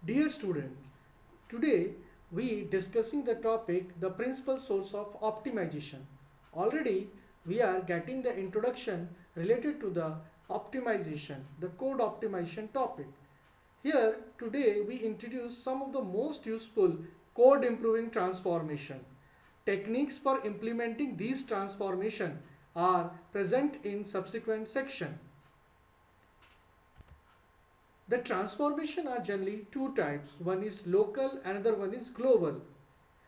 Dear students, today we discussing the topic the principal source of optimization. Already we are getting the introduction related to the optimization, the code optimization topic. Here today we introduce some of the most useful code improving transformation. Techniques for implementing these transformation are present in subsequent section. The transformation are generally two types. One is local, another one is global.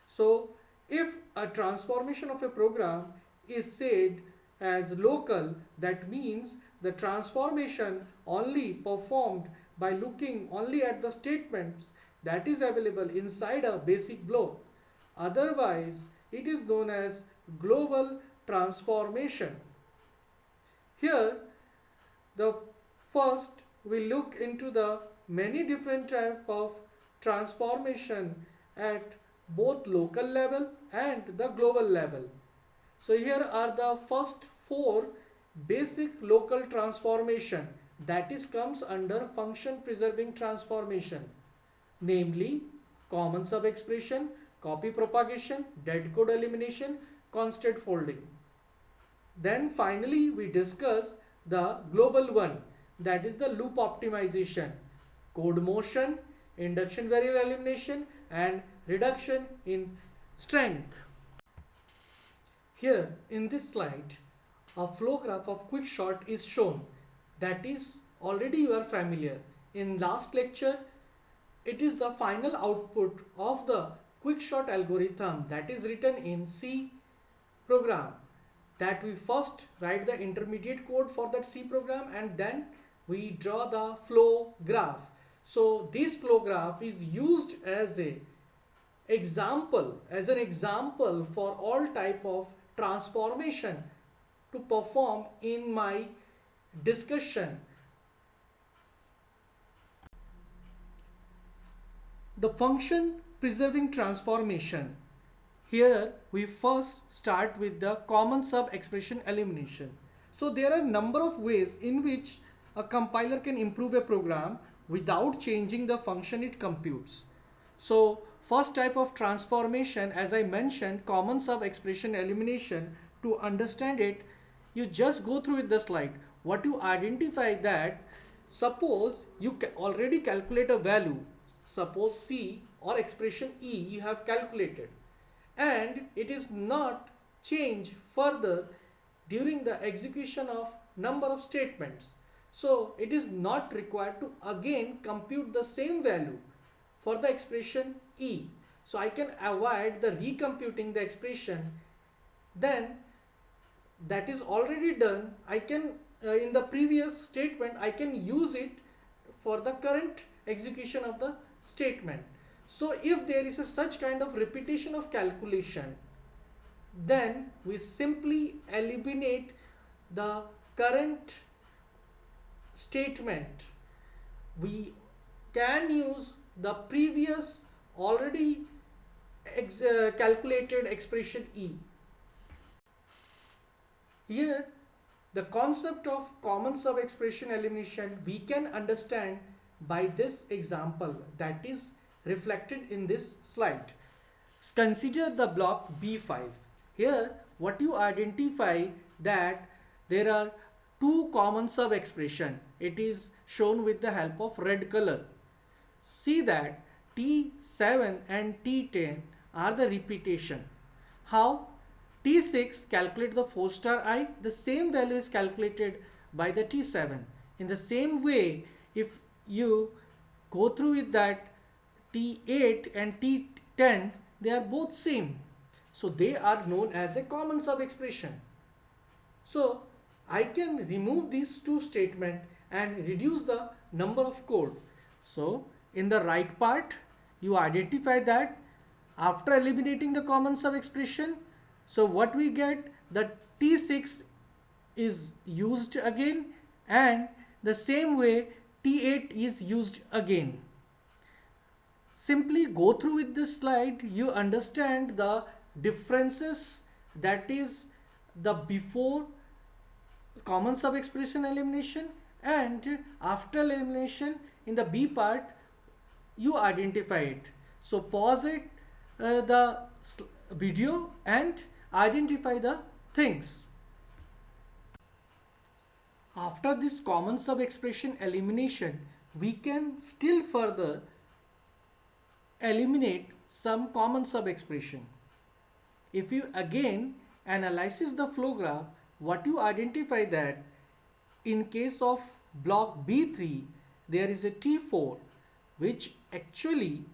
So, if a transformation of a program is said as local, that means the transformation only performed by looking only at the statements that is available inside a basic block. Otherwise, it is known as global transformation. Here, the first we look into the many different type of transformation at both local level and the global level. So here are the first four basic local transformation that is comes under function preserving transformation, namely common sub expression, copy propagation, dead code elimination, constant folding. Then finally we discuss the global one, that is the loop optimization, code motion, induction variable elimination and reduction in strength. Here in this slide a flow graph of Quickshot is shown, that is already you are familiar. In last lecture it is the final output of the Quickshot algorithm that is written in C program, that we first write the intermediate code for that C program and then we draw the flow graph. So this flow graph is used as a example, as an example for all type of transformation to perform in my discussion. The function preserving transformation. Here we first start with the common sub expression elimination. So there are a number of ways in which a compiler can improve a program without changing the function it computes. So first type of transformation, as I mentioned, common sub expression elimination. To understand it, you just go through with the slide. What you identify that, suppose you already calculate a value, suppose C or expression E you have calculated, and it is not changed further during the execution of number of statements. So it is not required to again compute the same value for the expression E. So I can avoid the recomputing the expression. Then that is already done. I can in the previous statement I can use it for the current execution of the statement. So if there is a such kind of repetition of calculation, then we simply eliminate the current statement. We can use the previous already calculated expression E. Here the concept of common sub expression elimination we can understand by this example that is reflected in this slide. Consider the block B5. Here what you identify that there are two common sub expression. It is shown with the help of red color. See that T7 and T10 are the repetition. How? T6 calculate the 4 star I, the same value is calculated by the T7. In the same way, if you go through with that T8 and T10, they are both same. So they are known as a common sub expression. So I can remove these two statements and reduce the number of code. So in the right part, you identify that after eliminating the common sub expression, so what we get, the T6 is used again and the same way T8 is used again. Simply go through with this slide, you understand the differences, that is the before common sub expression elimination and after elimination. In the B part you identify it. So pause it, the video, and identify the things. After this common sub expression elimination, we can still further eliminate some common sub expression. If you again analyze the flow graph, what you identify that in case of block B3, there is a T4 which actually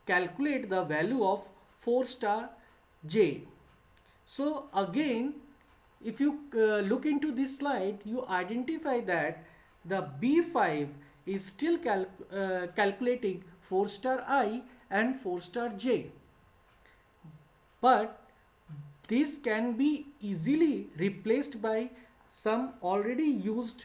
calculate the value of 4 star J. So again, if you look into this slide, you identify that the B5 is still calculating 4 star I and 4 star J. But this can be easily replaced by some already used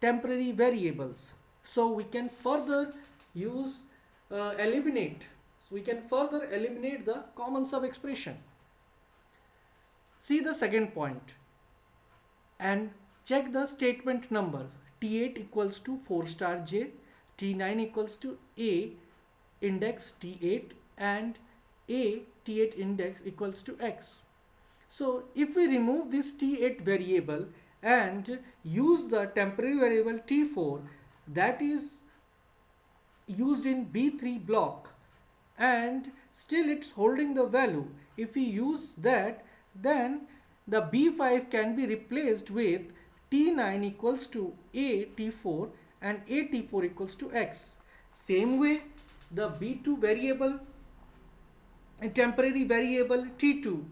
temporary variables. So we can further use eliminate. So we can further eliminate the common sub expression. See the second point and check the statement numbers. T8 equals to 4 star J, T9 equals to A index T8 and A T8 index equals to X. So if we remove this T8 variable and use the temporary variable T4 that is used in B3 block and still it's holding the value. If we use that, then the B5 can be replaced with T9 equals to A T4 and A T4 equals to X. Same way, the B2 variable, a temporary variable T2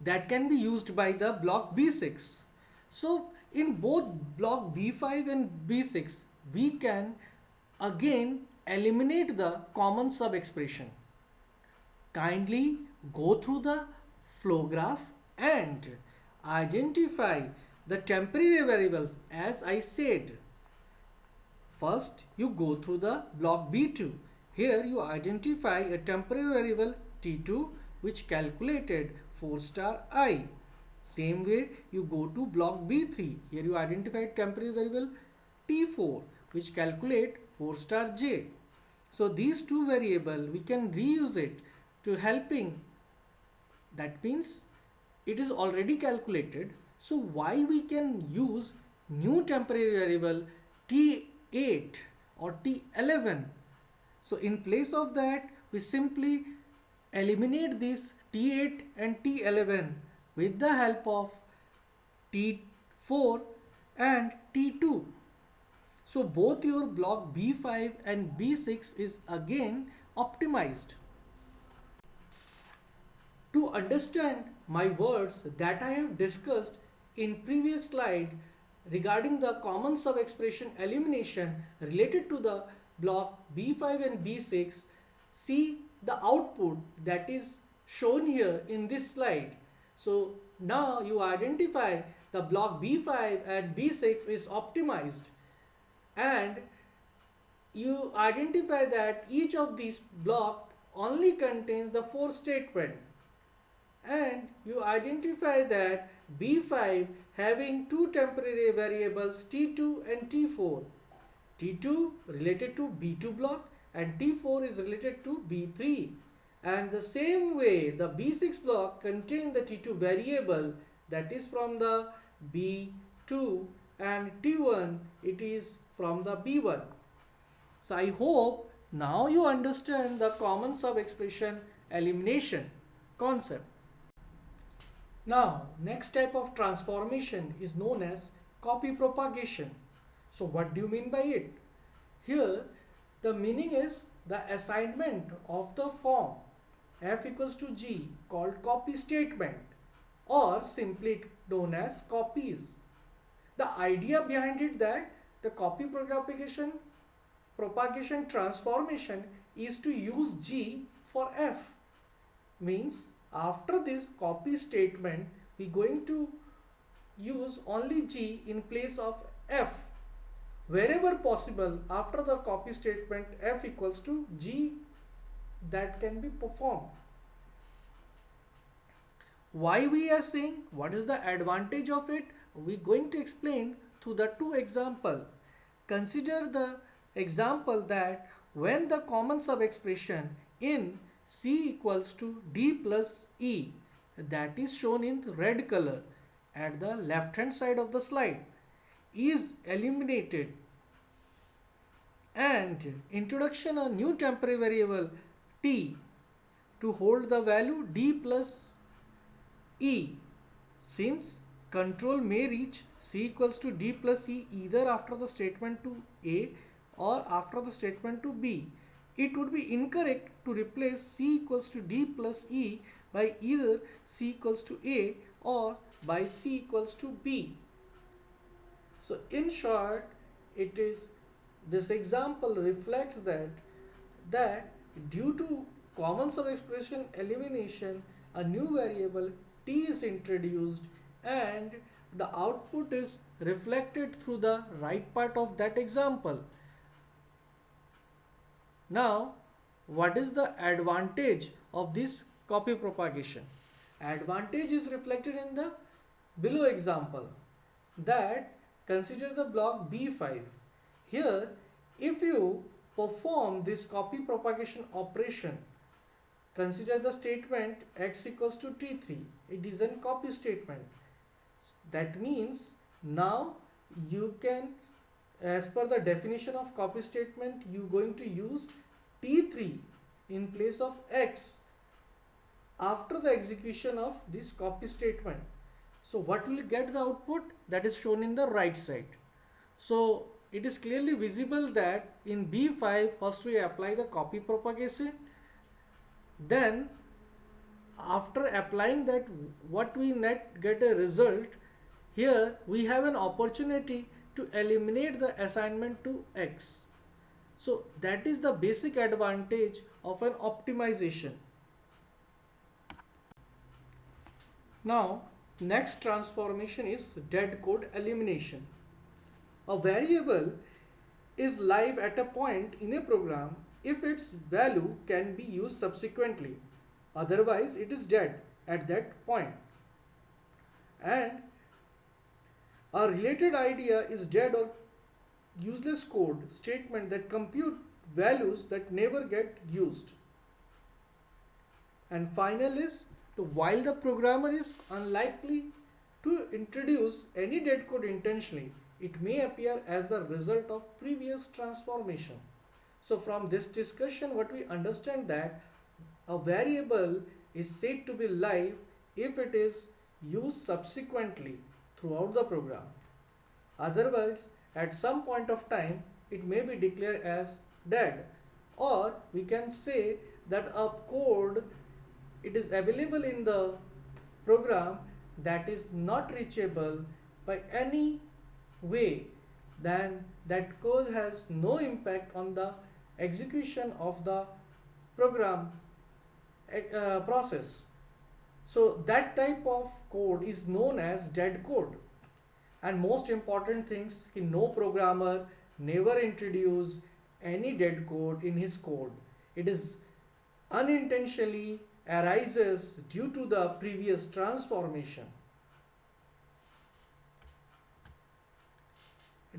that can be used by the block B6. So in both block B5 and B6, we can again eliminate the common sub expression. Kindly go through the flow graph and identify the temporary variables as I said. First, you go through the block B2. Here you identify a temporary variable T2 which calculated 4 star I. Same way you go to block B3. Here you identify temporary variable T4 which calculate 4 star J. So these two variables we can reuse it to helping. That means it is already calculated. So why we can use new temporary variable T8 or T11. So in place of that we simply eliminate this T8 and T11 with the help of T4 and T2. So both your block B5 and B6 is again optimized. To understand my words that I have discussed in previous slide regarding the common sub expression elimination related to the block B5 and B6, see the output that is shown here in this slide. So now you identify the block B5 and B6 is optimized and you identify that each of these block only contains the 4 statement and you identify that B5 having two temporary variables T2 and T4. T2 related to B2 block and T4 is related to B3. And the same way the B6 block contains the T2 variable that is from the B2 and T1 it is from the B1. So I hope now you understand the common sub expression elimination concept. Now, next type of transformation is known as copy propagation. So what do you mean by it? Here, the meaning is the assignment of the form f equals to g called copy statement or simply known as copies. The idea behind it that the copy propagation transformation is to use g for f. Means after this copy statement we going to use only g in place of f. Wherever possible after the copy statement f equals to g that can be performed. Why we are saying, what is the advantage of it? We are going to explain through the two example. Consider the example that when the common sub expression in C equals to D plus E, that is shown in red color at the left hand side of the slide, is eliminated, and introduction of new temporary variable t to hold the value d plus e, since control may reach c equals to d plus e either after the statement to a or after the statement to b. It would be incorrect to replace c equals to d plus e by either c equals to a or by c equals to b. So in short, it is this example reflects that due to common sub expression elimination, a new variable t is introduced and the output is reflected through the right part of that example. Now, what is the advantage of this copy propagation? Advantage is reflected in the below example, that consider the block B5. Here, if you perform this copy propagation operation, consider the statement x equals to t3. It is a copy statement. That means now you can, as per the definition of copy statement, you going to use t3 in place of x after the execution of this copy statement. So what will get the output? That is shown in the right side. So it is clearly visible that in B5 first we apply the copy propagation, then after applying that what we net get a result. Here we have an opportunity to eliminate the assignment to x. So that is the basic advantage of an optimization. Now next transformation is dead code elimination. A variable is live at a point in a program if its value can be used subsequently. Otherwise, it is dead at that point. And a related idea is dead or useless code statement that compute values that never get used. And final is while the programmer is unlikely to introduce any dead code intentionally, it may appear as the result of previous transformation. So from this discussion, what we understand that a variable is said to be live if it is used subsequently throughout the program. Otherwise, at some point of time, it may be declared as dead. Or we can say that a code, it is available in the program that is not reachable by any way, then that code has no impact on the execution of the program process. So that type of code is known as dead code. And most important things, no programmer never introduce any dead code in his code. It is unintentionally arises due to the previous transformation.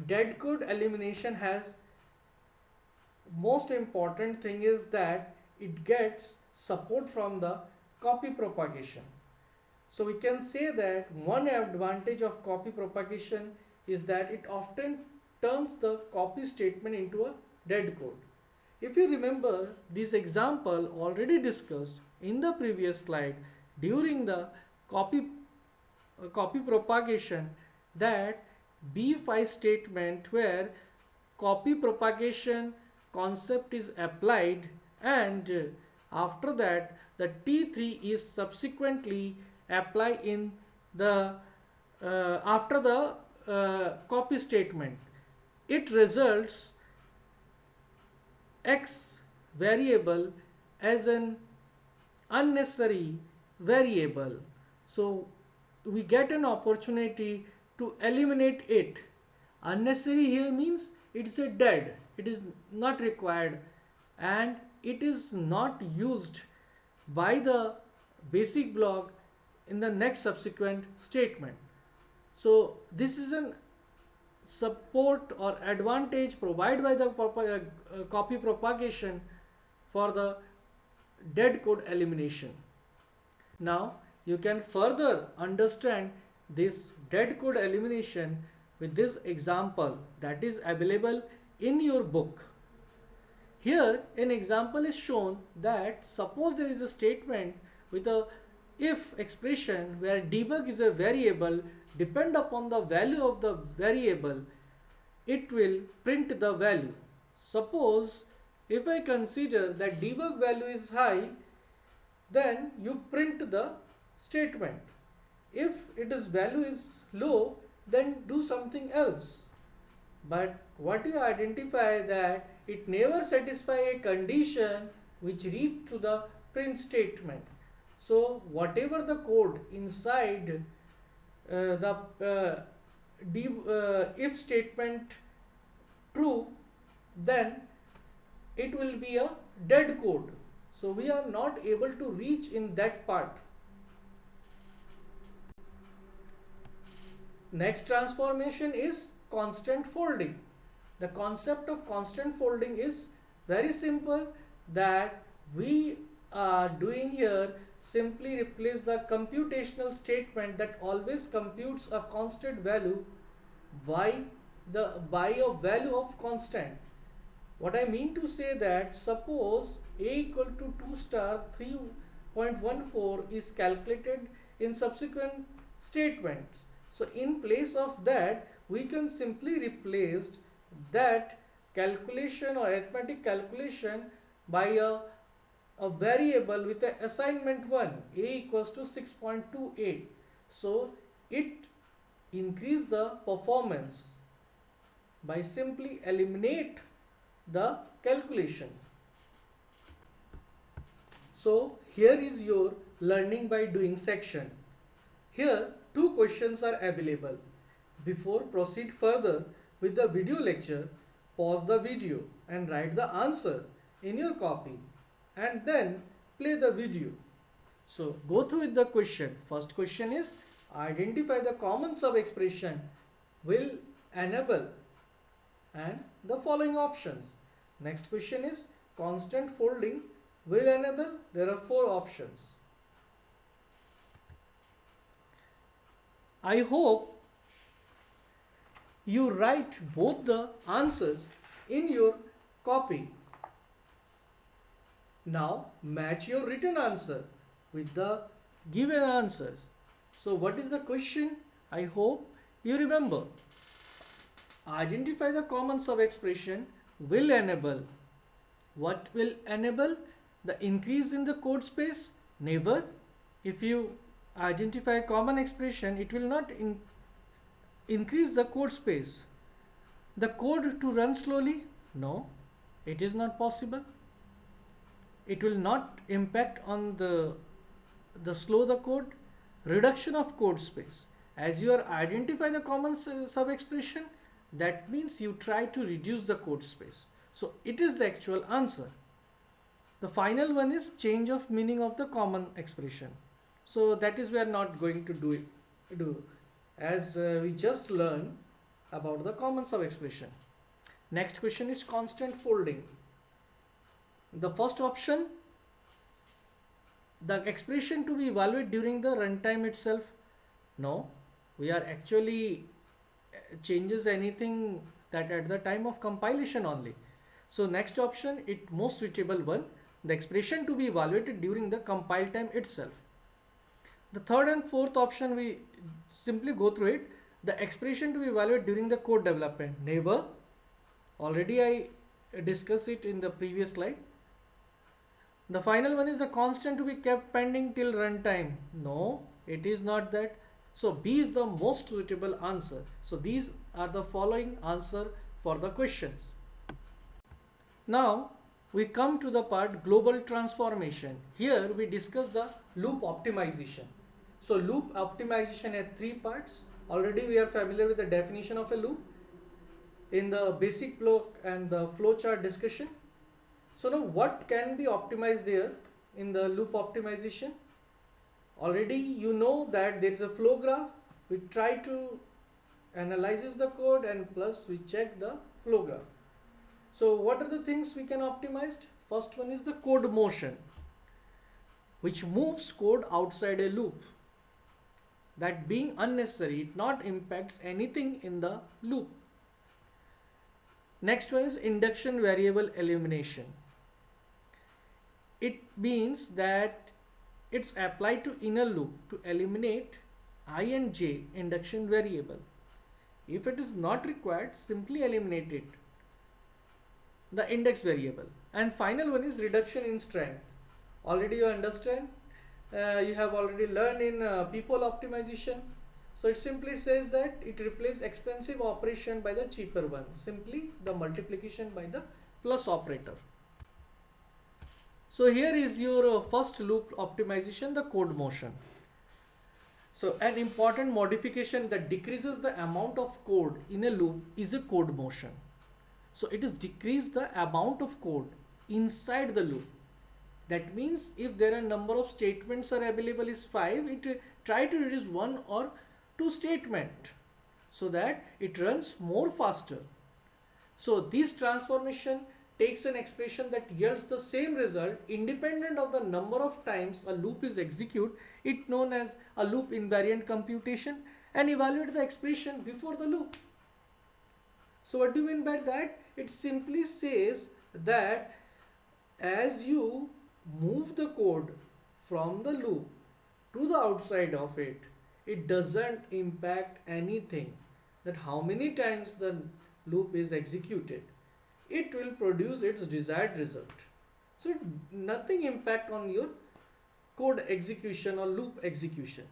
Dead code elimination has most important thing is that it gets support from the copy propagation. So we can say that one advantage of copy propagation is that it often turns the copy statement into a dead code. If you remember this example already discussed in the previous slide during the copy propagation, that B5 statement where copy propagation concept is applied, and after that the T3 is subsequently applied in the after the copy statement. It results x variable as an unnecessary variable. So we get an opportunity to eliminate it. Unnecessary here means it's a dead, it is not required, and it is not used by the basic block in the next subsequent statement. So this is an support or advantage provided by the copy propagation for the dead code elimination. Now you can further understand this dead code elimination with this example that is available in your book. Here an example is shown that suppose there is a statement with a if expression where debug is a variable, depend upon the value of the variable, it will print the value. Suppose if I consider that debug value is high, then you print the statement. If its value is low, then do something else. But what you identify that it never satisfy a condition which lead to the print statement. So whatever the code inside the if statement true, then it will be a dead code. So we are not able to reach in that part. Next transformation is constant folding. The concept of constant folding is very simple, that we are doing here simply replace the computational statement that always computes a constant value by a value of constant. What I mean to say that suppose a equal to 2 star 3.14 is calculated in subsequent statements. So in place of that, we can simply replace that calculation or arithmetic calculation by a variable with a assignment 1, a equals to 6.28. So it increase the performance by simply eliminate the calculation. So here is your learning by doing section. Here two questions are available. Before proceed further with the video lecture, pause the video and write the answer in your copy and then play the video. So go through with the question. First question is identify the common sub expression will enable and the following options. Next question is constant folding will enable. There are 4 options. I hope you write both the answers in your copy. Now match your written answer with the given answers. So what is the question? I hope you remember. Identify the common sub expression will enable. What will enable? The increase in the code space? Never. If you identify common expression, it will not increase the code space. The code to run slowly? No, it is not possible. It will not impact on the slow the code. Reduction of code space. As you are identify the common sub expression, that means you try to reduce the code space. So it is the actual answer. The final one is change of meaning of the common expression. So that is we are not going to do as we just learned about the common sub expression. Next question is constant folding. The first option, the expression to be evaluated during the runtime itself. No, we are actually changes anything that at the time of compilation only. So next option, it most suitable one, the expression to be evaluated during the compile time itself. The third and fourth option, we simply go through it. The expression to be evaluated during the code development. Never. Already I discussed it in the previous slide. The final one is the constant to be kept pending till runtime. No, it is not that. So B is the most suitable answer. So these are the following answer for the questions. Now we come to the part global transformation. Here we discuss the loop optimization. So loop optimization has 3 parts. Already we are familiar with the definition of a loop in the basic flow and the flowchart discussion. So now what can be optimized there in the loop optimization? Already you know that there is a flow graph. We try to analyzes the code, and plus we check the flow graph. So what are the things we can optimize? First one is the code motion, which moves code outside a loop. That being unnecessary, it not impacts anything in the loop. Next one is induction variable elimination. It means that it's applied to inner loop to eliminate I and j induction variable. If it is not required, simply eliminate it, the index variable. And final one is reduction in strength. Already you understand, you have already learned in people optimization. So it simply says that it replaces expensive operation by the cheaper one, simply the multiplication by the plus operator. So here is your first loop optimization, the code motion. So an important modification that decreases the amount of code in a loop is a code motion. So it is decrease the amount of code inside the loop. That means if there are number of statements are available is 5, it try to reduce 1 or 2 statement so that it runs more faster. So this transformation takes an expression that yields the same result independent of the number of times a loop is executed. It known as a loop invariant computation, and evaluate the expression before the loop. So what do you mean by that? It simply says that as you move the code from the loop to the outside of it, it doesn't impact anything, that how many times the loop is executed. It will produce its desired result. So nothing impact on your code execution or loop execution.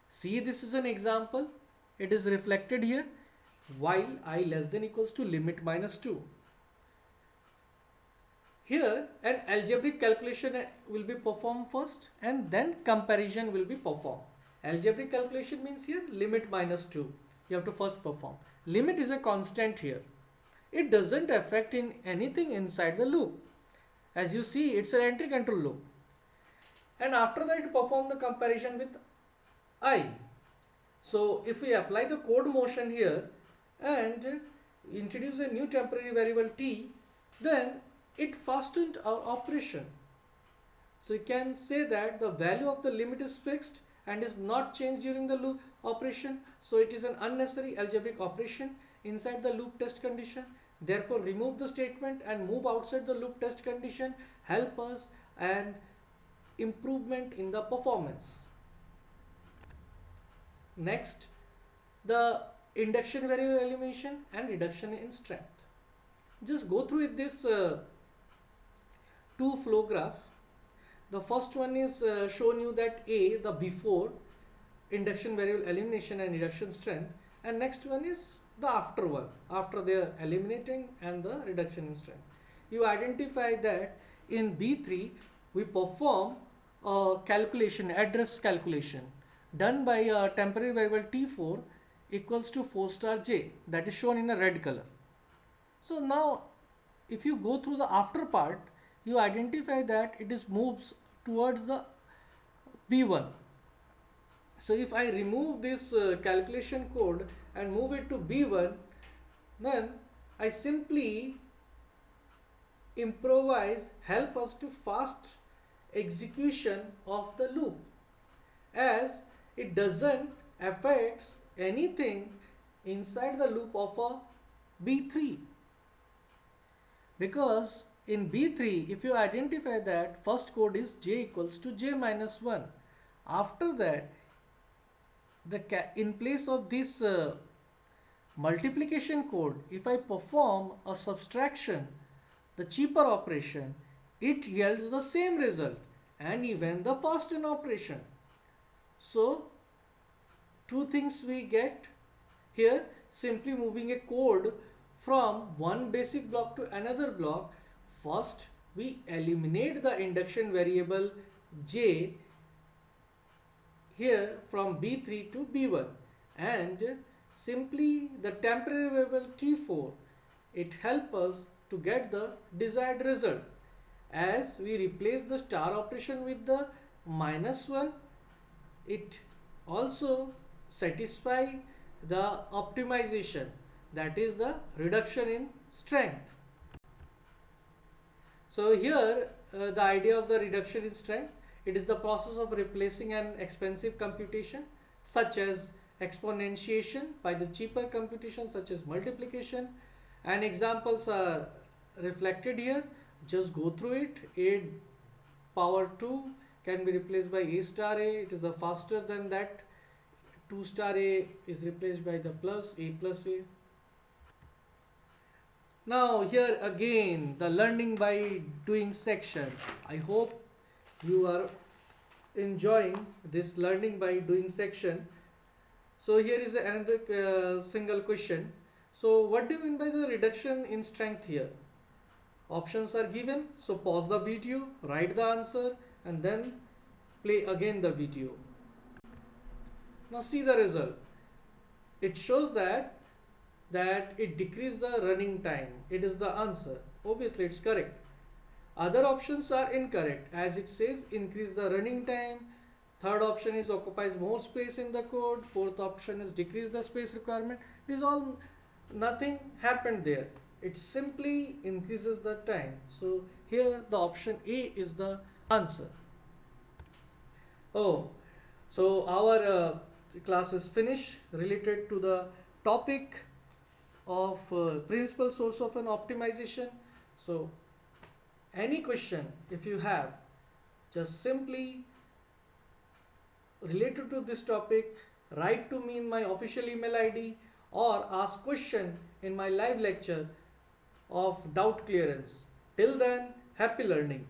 See, this is an example. It is reflected here. While I less than equals to limit minus 2. Here an algebraic calculation will be performed first and then comparison will be performed. Algebraic calculation means here limit minus 2. You have to first perform. Limit is a constant here. It doesn't affect in anything inside the loop. As you see, it's an entry control loop. And after that, perform the comparison with I. So if we apply the code motion here and introduce a new temporary variable t, then it fastened our operation. So you can say that the value of the limit is fixed and is not changed during the loop operation. So it is an unnecessary algebraic operation inside the loop test condition. Therefore remove the statement and move outside the loop test condition, help us and improvement in the performance. Next, the induction variable elimination and reduction in strength. Just go through this two flow graph. The first one is shown you that the before induction variable elimination and reduction strength, and next one is the after one, after the eliminating and the reduction in strength. You identify that in B3 we perform a calculation, address calculation done by a temporary variable T4 equals to 4 star j, that is shown in a red color. So now if you go through the after part, you identify that it is moves towards the B1. So if I remove this calculation code and move it to B1, then I simply improvise, help us to fast execution of the loop, as it doesn't affects anything inside the loop of a B3. Because in B3, if you identify that first code is j equals to j minus 1, after that in place of this multiplication code, if I perform a subtraction, the cheaper operation, it yields the same result and even the faster operation. So two things we get here, simply moving a code from one basic block to another block. First we eliminate the induction variable j here from B3 to B1, and simply the temporary variable T4, it helps us to get the desired result. As we replace the star operation with the minus 1, it also satisfy the optimization, that is the reduction in strength. So here the idea of the reduction in strength, it is the process of replacing an expensive computation such as exponentiation by the cheaper computation such as multiplication, and examples are reflected here. Just go through it. A power 2 can be replaced by a star a, it is the faster than that. 2 star a is replaced by the plus a plus a. Now here again the learning by doing section. I hope you are enjoying this learning by doing section. So here is another single question. So what do you mean by the reduction in strength here? Options are given, so pause the video, write the answer, and then play again the video. Now see the result. It shows that it decreased the running time. It is the answer. Obviously it's correct. Other options are incorrect, as it says increase the running time. Third option is occupies more space in the code. Fourth option is decrease the space requirement. This all, nothing happened there. It simply increases the time. So here the option A is the answer. Oh, so our class is finished related to the topic of principal source of an optimization. So any question if you have, just simply related to this topic, write to me in my official email ID or ask question in my live lecture of doubt clearance. Till then, happy learning.